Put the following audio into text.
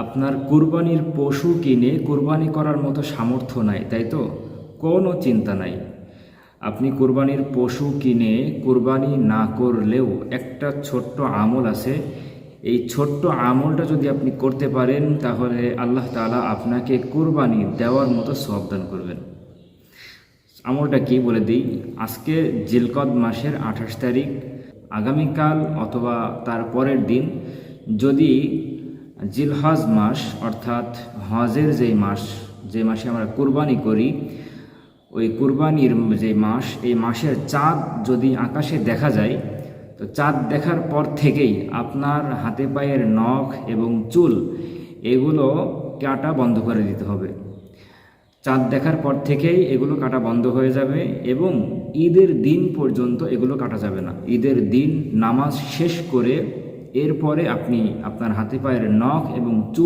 আপনার কুরবানির পশু কিনে কুরবানি করার মতো সামর্থ্য নাই, তাই তো? কোনো চিন্তা নাই। আপনি কুরবানির পশু কিনে কুরবানি না করলেও একটা ছোট্ট আমল আছে। এই ছোট্ট আমলটা যদি আপনি করতে পারেন তাহলে আল্লাহ তাআলা আপনাকে কুরবানি দেওয়ার মতো সওয়াব দান করবেন। আমলটা কি বলে দিই। আজকে জিলকদ মাসের 28 তারিখ, আগামীকাল অথবা তার পরের দিন যদি জিলহজ মাস অর্থাৎ হজের যে মাসে আমরা কুরবানি করি, ওই কুরবানির যে মাস, এই মাসের চাঁদ যদি আকাশে দেখা যায়, তো চাঁদ দেখার পর থেকেই আপনার হাতে পায়ের নখ এবং চুল এগুলো কাটা বন্ধ করে দিতে হবে। চাঁদ দেখার পর থেকেই এগুলো কাটা বন্ধ হয়ে যাবে এবং ঈদের দিন পর্যন্ত এগুলো কাটা যাবে না। ঈদের দিন নামাজ শেষ করে এরপরে আপনি আপনার হাতে পায়ের নখ এবং চুল